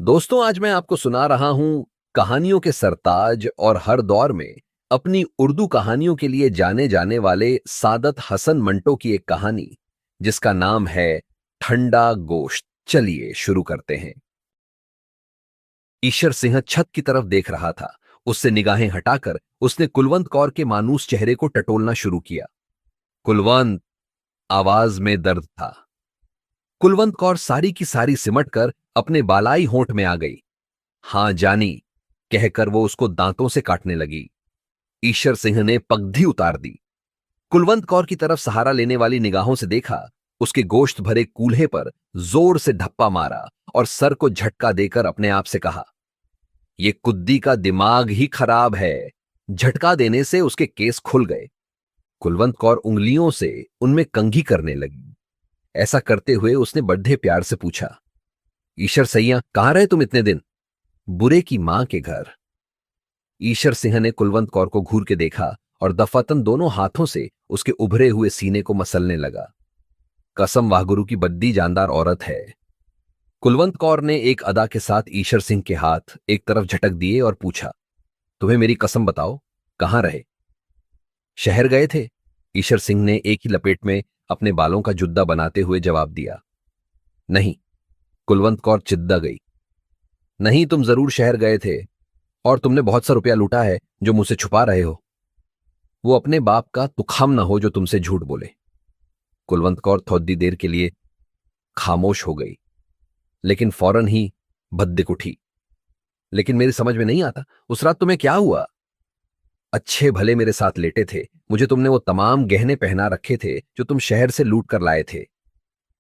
दोस्तों, आज मैं आपको सुना रहा हूं कहानियों के सरताज और हर दौर में अपनी उर्दू कहानियों के लिए जाने जाने वाले सादत हसन मंटो की एक कहानी जिसका नाम है ठंडा गोश्त। चलिए शुरू करते हैं। ईशर सिंह छत की तरफ देख रहा था। उससे निगाहें हटाकर उसने कुलवंत कौर के मानूस चेहरे को टटोलना शुरू किया। कुलवंत, आवाज में दर्द था। कुलवंत कौर सारी की सारी सिमट कर अपने बालाई होंठ में आ गई। हां जानी, कहकर वो उसको दांतों से काटने लगी। ईशर सिंह ने पगधी उतार दी। कुलवंत कौर की तरफ सहारा लेने वाली निगाहों से देखा। उसके गोश्त भरे कूल्हे पर जोर से धप्पा मारा और सर को झटका देकर अपने आप से कहा, ये कुद्दी का दिमाग ही खराब है। झटका देने से उसके केस खुल गए। कुलवंत कौर उंगलियों से उनमें कंघी करने लगी। ऐसा करते हुए उसने बड़े प्यार से पूछा, ईशर सैया, कहां रहे तुम इतने दिन? बुरे की मां के घर। ईशर सिंह ने कुलवंत कौर को घूर के देखा और दफातन दोनों हाथों से उसके उभरे हुए सीने को मसलने लगा। कसम वाहगुरु की बद्दी जानदार औरत है। कुलवंत कौर ने एक अदा के साथ ईशर सिंह के हाथ एक तरफ झटक दिए और पूछा, तुम्हें मेरी कसम बताओ, कहां रहे? शहर गए थे। ईशर सिंह ने एक ही लपेट में अपने बालों का जुद्दा बनाते हुए जवाब दिया। नहीं। कुलवंत कौर चिद्दा गई। नहीं, तुम जरूर शहर गए थे और तुमने बहुत सा रुपया लूटा है जो मुझसे छुपा रहे हो। वो अपने बाप का तुखाम ना हो जो तुमसे झूठ बोले। कुलवंत कौर थोड़ी देर के लिए खामोश हो गई, लेकिन फौरन ही भद्दिक उठी। लेकिन मेरी समझ में नहीं आता, उस रात तुम्हें क्या हुआ? अच्छे भले मेरे साथ लेटे थे। मुझे तुमने वो तमाम गहने पहना रखे थे जो तुम शहर से लूट कर लाए थे।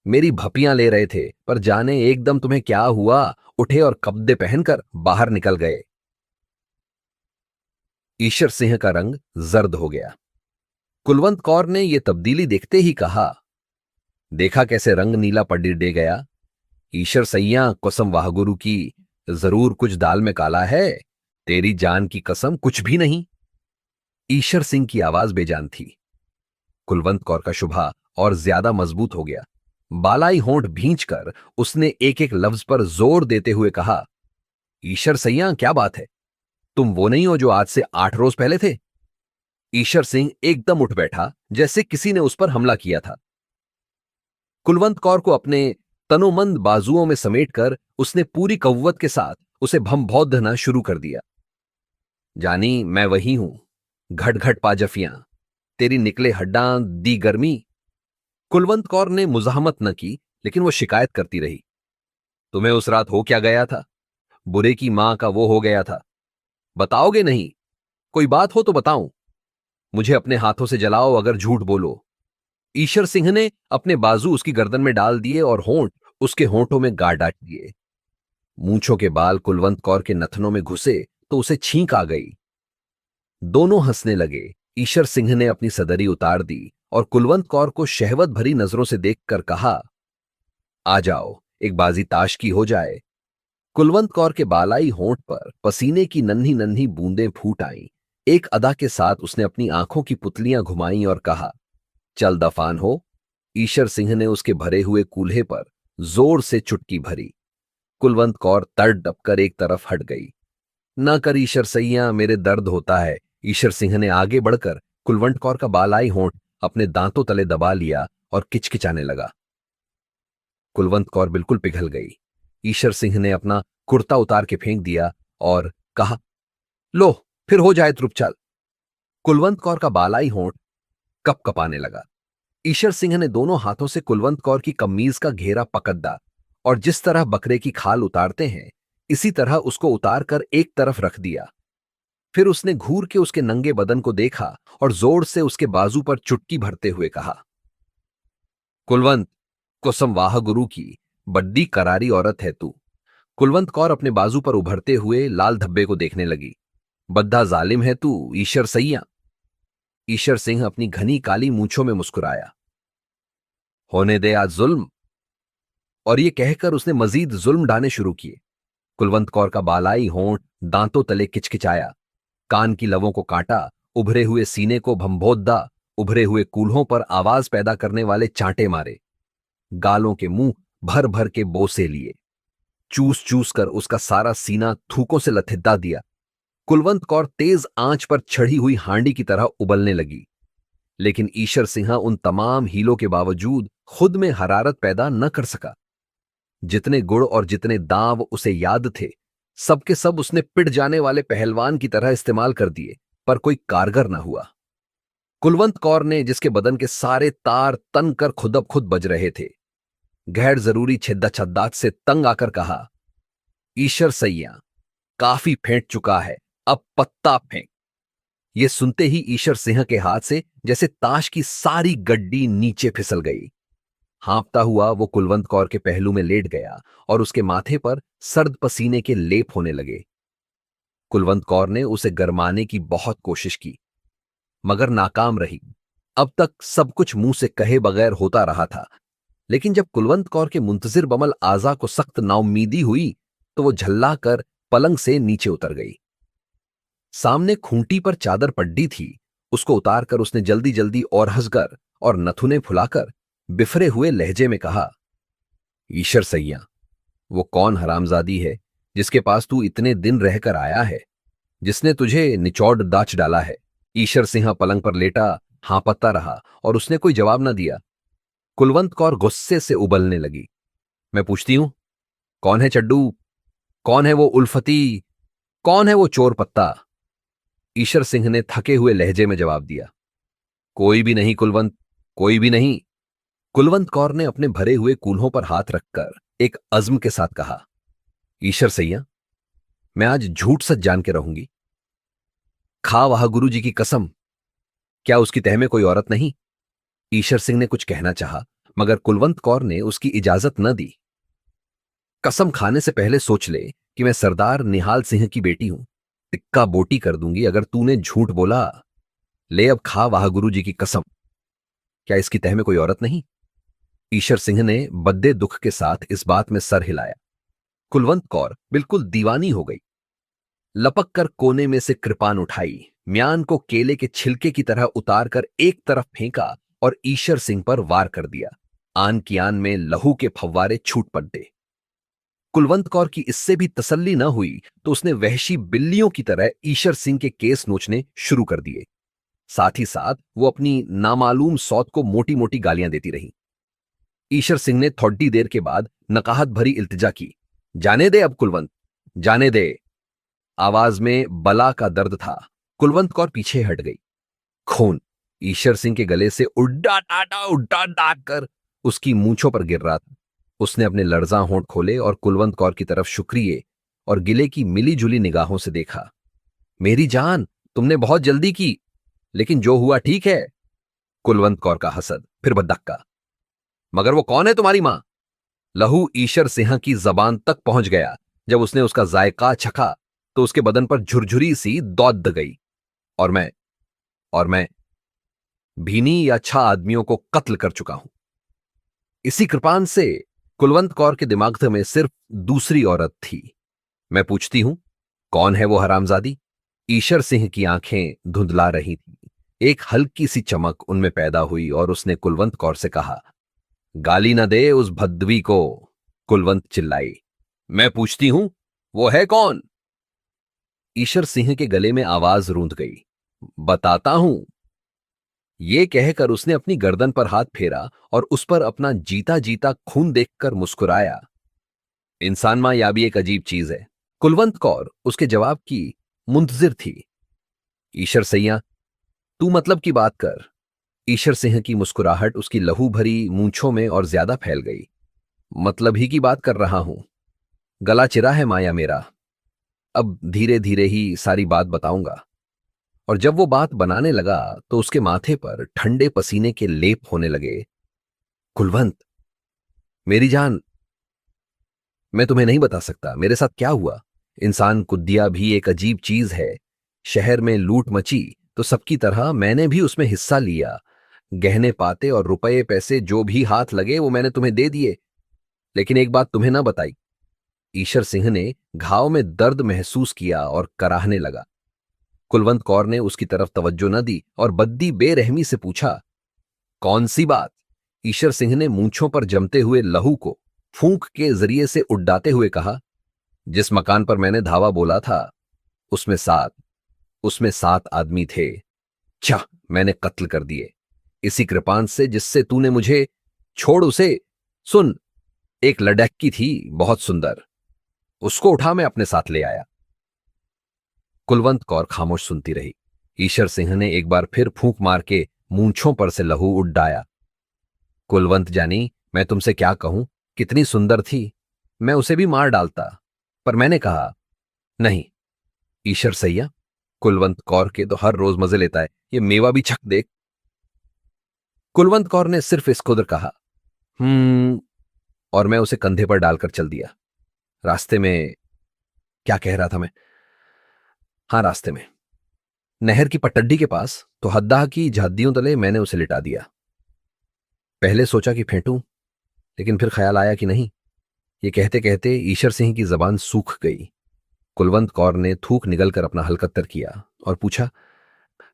मेरी भपियां ले रहे थे, पर जाने एकदम तुम्हें क्या हुआ, उठे और कब्दे पहनकर बाहर निकल गए। ईशर सिंह का रंग जर्द हो गया। कुलवंत कौर ने यह तब्दीली देखते ही कहा, देखा कैसे रंग नीला पड़ गया। ईशर सैया, कसम वाहगुरु की, जरूर कुछ दाल में काला है। तेरी जान की कसम कुछ भी नहीं। ईशर सिंह की आवाज बेजान थी। कुलवंत कौर का शुभा और ज्यादा मजबूत हो गया। बालाई होंठ भींचकर उसने एक एक लफ्ज पर जोर देते हुए कहा, ईशर सैया, क्या बात है? तुम वो नहीं हो जो आज से 8 रोज पहले थे? ईशर सिंह एकदम उठ बैठा जैसे किसी ने उस पर हमला किया था। कुलवंत कौर को अपने तनोमंद बाजुओं में समेटकर उसने पूरी कव्वत के साथ उसे भंभौधना शुरू कर दिया। जानी, मैं वही हूं, घट घट पाजफियां, तेरी निकले हड्डां दी गर्मी। कुलवंत कौर ने मुजाहमत न की, लेकिन वो शिकायत करती रही। तुम्हें उस रात हो क्या गया था? बुरे की मां का वो हो गया था। बताओगे नहीं? कोई बात हो तो बताऊं। मुझे अपने हाथों से जलाओ अगर झूठ बोलो। ईशर सिंह ने अपने बाजू उसकी गर्दन में डाल दिए और होंठ उसके होंठों में गाड़ डांट दिए। मूंछों के बाल कुलवंत कौर के नथनों में घुसे तो उसे छींक आ गई। दोनों हंसने लगे। ईशर सिंह ने अपनी सदरी उतार दी और कुलवंत कौर को शहवत भरी नजरों से देखकर कहा, आ जाओ, एक बाजी ताश की हो जाए। कुलवंत कौर के बालाई होंठ पर पसीने की नन्ही नन्ही बूंदें फूट आईं। एक अदा के साथ उसने अपनी आंखों की पुतलियां घुमाई और कहा, चल दफान हो। ईशर सिंह ने उसके भरे हुए कूल्हे पर जोर से चुटकी भरी। कुलवंत कौर तड़पकर एक तरफ हट गई। ना कर ईशर सैया, मेरे दर्द होता है। ईशर सिंह ने आगे बढ़कर कुलवंत कौर का बालाई होंठ अपने दांतों तले दबा लिया और किचकिचाने लगा। कुलवंत कौर बिल्कुल पिघल गई। ईशर सिंह ने अपना कुर्ता उतार के फेंक दिया और कहा, लो, फिर हो जाए त्रुपचाल। कुलवंत कौर का बालाई होंठ कप कपाने लगा। ईशर सिंह ने दोनों हाथों से कुलवंत कौर की कमीज का घेरा पकड़ा और जिस तरह बकरे की खाल उतारते हैं, इसी तरह उसको उतार कर एक तरफ रख दिया। फिर उसने घूर के उसके नंगे बदन को देखा और जोर से उसके बाजू पर चुटकी भरते हुए कहा, कुलवंत, कसम वाह गुरु की, बड्डी करारी औरत है तू। कुलवंत कौर अपने बाजू पर उभरते हुए लाल धब्बे को देखने लगी। बद्दा जालिम है तू, ईशर सैया। ईशर सिंह अपनी घनी काली मूंछों में मुस्कुराया। होने दे आज जुल्म। और ये कहकर उसने मजीद जुल्म ढाने शुरू किए। कुलवंत कौर का बालाई होंठ दांतों तले किचकिचाया, कान की लवों को काटा, उभरे हुए सीने को भंभोद्दा, उभरे हुए कूल्हों पर आवाज पैदा करने वाले चांटे मारे, गालों के मुंह भर भर के बोसे लिए। चूस चूस कर उसका सारा सीना थूकों से लथेदा दिया। कुलवंत कौर तेज आंच पर चढ़ी हुई हांडी की तरह उबलने लगी, लेकिन ईशर सिंह उन तमाम हीलों के बावजूद खुद में हरारत पैदा न कर सका। जितने गुण और जितने दांव उसे याद थे, सबके सब उसने पिट जाने वाले पहलवान की तरह इस्तेमाल कर दिए, पर कोई कारगर ना हुआ। कुलवंत कौर ने, जिसके बदन के सारे तार तन कर खुद अब खुद बज रहे थे, गैर जरूरी छिद्दा छद्दात से तंग आकर कहा, ईशर सैया, काफी फेंट चुका है, अब पत्ता फेंक। ये सुनते ही ईशर सिंह के हाथ से जैसे ताश की सारी गड्डी नीचे फिसल गई। हाँफता हुआ वो कुलवंत कौर के पहलू में लेट गया और उसके माथे पर सर्द पसीने के लेप होने लगे। कुलवंत कौर ने उसे गरमाने की बहुत कोशिश की, मगर नाकाम रही। अब तक सब कुछ मुंह से कहे बगैर होता रहा था, लेकिन जब कुलवंत कौर के मुंतजिर बमल आजा को सख्त नाउम्मीदी हुई तो वो झल्ला कर पलंग से नीचे उतर गई। सामने खूंटी पर चादर पड्डी थी, उसको उतारकर उसने जल्दी जल्दी और हंसकर और नथुने फुलाकर बिफरे हुए लहजे में कहा, ईशर सैया, वो कौन हरामजादी है जिसके पास तू इतने दिन रहकर आया है, जिसने तुझे निचौड़ दाच डाला है? ईशर सिंह पलंग पर लेटा हाँपता रहा और उसने कोई जवाब न दिया। कुलवंत कौर गुस्से से उबलने लगी। मैं पूछती हूं, कौन है चड्डू? कौन है वो उल्फती? कौन है वो चोर पत्ता? ईशर सिंह ने थके हुए लहजे में जवाब दिया, कोई भी नहीं कुलवंत, कोई भी नहीं। कुलवंत कौर ने अपने भरे हुए कूल्हों पर हाथ रखकर एक अज़्म के साथ कहा, ईशर सैया, मैं आज झूठ सच जान के रहूंगी। खा वहा गुरु जी की कसम, क्या उसकी तह में कोई औरत नहीं? ईशर सिंह ने कुछ कहना चाहा, मगर कुलवंत कौर ने उसकी इजाजत न दी। कसम खाने से पहले सोच ले कि मैं सरदार निहाल सिंह की बेटी हूं। टिक्का बोटी कर दूंगी अगर तूने झूठ बोला। ले अब खा वाह गुरु जी की कसम, क्या इसकी तह में कोई औरत नहीं? ईशर सिंह ने बद्दे दुख के साथ इस बात में सर हिलाया। कुलवंत कौर बिल्कुल दीवानी हो गई। लपक कर कोने में से कृपान उठाई, म्यान को केले के छिलके की तरह उतारकर एक तरफ फेंका और ईशर सिंह पर वार कर दिया। आन की आन में लहू के फव्वारे छूट पड़े। कुलवंत कौर की इससे भी तसल्ली न हुई तो उसने वहशी बिल्लियों की तरह ईशर सिंह के केस नोचने शुरू कर दिए। साथ ही साथ वो अपनी नामालूम सौत को मोटी मोटी गालियां देती रही। ईशर सिंह ने थोड़ी देर के बाद नकाहत भरी इल्तिजा की, जाने दे अब कुलवंत, जाने दे। आवाज में बला का दर्द था। कुलवंत कौर पीछे हट गई। खून ईशर सिंह के गले से उड्डा डाट कर उसकी मूंछों पर गिर रहा था। उसने अपने लर्जा होंठ खोले और कुलवंत कौर की तरफ शुक्रिये और गिले की मिली जुली निगाहों से देखा। मेरी जान, तुमने बहुत जल्दी की, लेकिन जो हुआ ठीक है। कुलवंत कौर का हसद, फिर बदक्का, मगर वो कौन है तुम्हारी मां? लहू ईशर सिंह की जबान तक पहुंच गया। जब उसने उसका जायका चखा तो उसके बदन पर झुरझुरी सी दौड़ गई। और मैं भीनी या छह आदमियों को कत्ल कर चुका हूं। इसी कृपान से कुलवंत कौर के दिमाग में सिर्फ दूसरी औरत थी। मैं पूछती हूं, कौन है वो हरामजादी? ईशर सिंह की आंखें धुंधला रही थी। एक हल्की सी चमक उनमें पैदा हुई और उसने कुलवंत कौर से कहा, गाली न दे उस भद्वी को। कुलवंत चिल्लाई, मैं पूछती हूं, वो है कौन? ईशर सिंह के गले में आवाज रूंध गई, बताता हूं। ये कहकर उसने अपनी गर्दन पर हाथ फेरा और उस पर अपना जीता जीता खून देखकर मुस्कुराया। इंसान मां या भी एक अजीब चीज है। कुलवंत कौर उसके जवाब की मुंतजिर थी। ईशर सैया, तू मतलब की बात कर। ईशर सिंह की मुस्कुराहट उसकी लहू भरी मूंछों में और ज्यादा फैल गई। मतलब ही की बात कर रहा हूं। गला चिरा है माया मेरा। अब धीरे धीरे ही सारी बात बताऊंगा। और जब वो बात बनाने लगा तो उसके माथे पर ठंडे पसीने के लेप होने लगे। कुलवंत, मेरी जान, मैं तुम्हें नहीं बता सकता मेरे साथ क्या हुआ। इंसान कुद्दिया भी एक अजीब चीज है। शहर में लूट मची तो सबकी तरह मैंने भी उसमें हिस्सा लिया। गहने पाते और रुपए पैसे जो भी हाथ लगे वो मैंने तुम्हें दे दिए। लेकिन एक बात तुम्हें ना बताई। ईशर सिंह ने घाव में दर्द महसूस किया और कराहने लगा। कुलवंत कौर ने उसकी तरफ तवज्जो न दी और बद्दी बेरहमी से पूछा, कौन सी बात? ईशर सिंह ने मूंछों पर जमते हुए लहू को फूंक के जरिए से उड़ाते हुए कहा, जिस मकान पर मैंने धावा बोला था उसमें सात आदमी थे। छह, मैंने कत्ल कर दिए इसी कृपान से जिससे तूने मुझे छोड़ उसे। सुन, एक लड़की थी बहुत सुंदर, उसको उठा मैं अपने साथ ले आया। कुलवंत कौर खामोश सुनती रही। ईशर सिंह ने एक बार फिर फूंक मार के मूंछों पर से लहू उड़ाया। कुलवंत जानी, मैं तुमसे क्या कहूं, कितनी सुंदर थी, मैं उसे भी मार डालता, पर मैंने कहा नहीं। ईशर सैया, कुलवंत कौर के तो हर रोज मजे लेता है, ये मेवा भी छक देख। कुलवंत कौर ने सिर्फ इस कुदर कहा और मैं उसे कंधे पर डालकर चल दिया। रास्ते में क्या कह रहा था मैं? हाँ, रास्ते में नहर की पटड्डी के पास तो हद्दाह की झादियों तले मैंने उसे लिटा दिया। पहले सोचा कि फेंटूं, लेकिन फिर ख्याल आया कि नहीं। ये कहते कहते ईशर सिंह की जबान सूख गई। कुलवंत कौर ने थूक निगलकर अपना हलकत्तर किया और पूछा,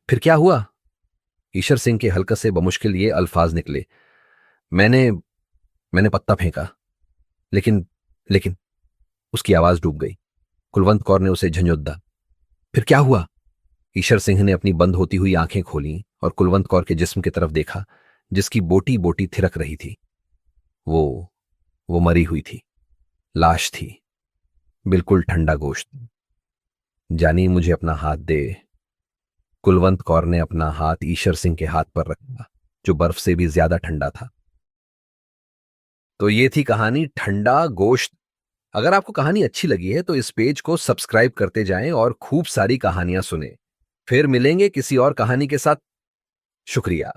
फिर क्या हुआ? ईशर सिंह के हलकत से बमुश्किल ये अल्फाज निकले, मैंने मैंने पत्ता फेंका, लेकिन लेकिन उसकी आवाज डूब गई। कुलवंत कौर ने उसे झंझोद्दा, फिर क्या हुआ? ईशर सिंह ने अपनी बंद होती हुई आंखें खोली और कुलवंत कौर के जिस्म की तरफ देखा, जिसकी बोटी बोटी थिरक रही थी। वो मरी हुई थी, लाश थी, बिल्कुल ठंडा गोश्त। जानी, मुझे अपना हाथ दे। कुलवंत कौर ने अपना हाथ ईशर सिंह के हाथ पर रखा, जो बर्फ से भी ज्यादा ठंडा था। तो ये थी कहानी ठंडा गोश्त। अगर आपको कहानी अच्छी लगी है तो इस पेज को सब्सक्राइब करते जाएं और खूब सारी कहानियां सुने। फिर मिलेंगे किसी और कहानी के साथ। शुक्रिया।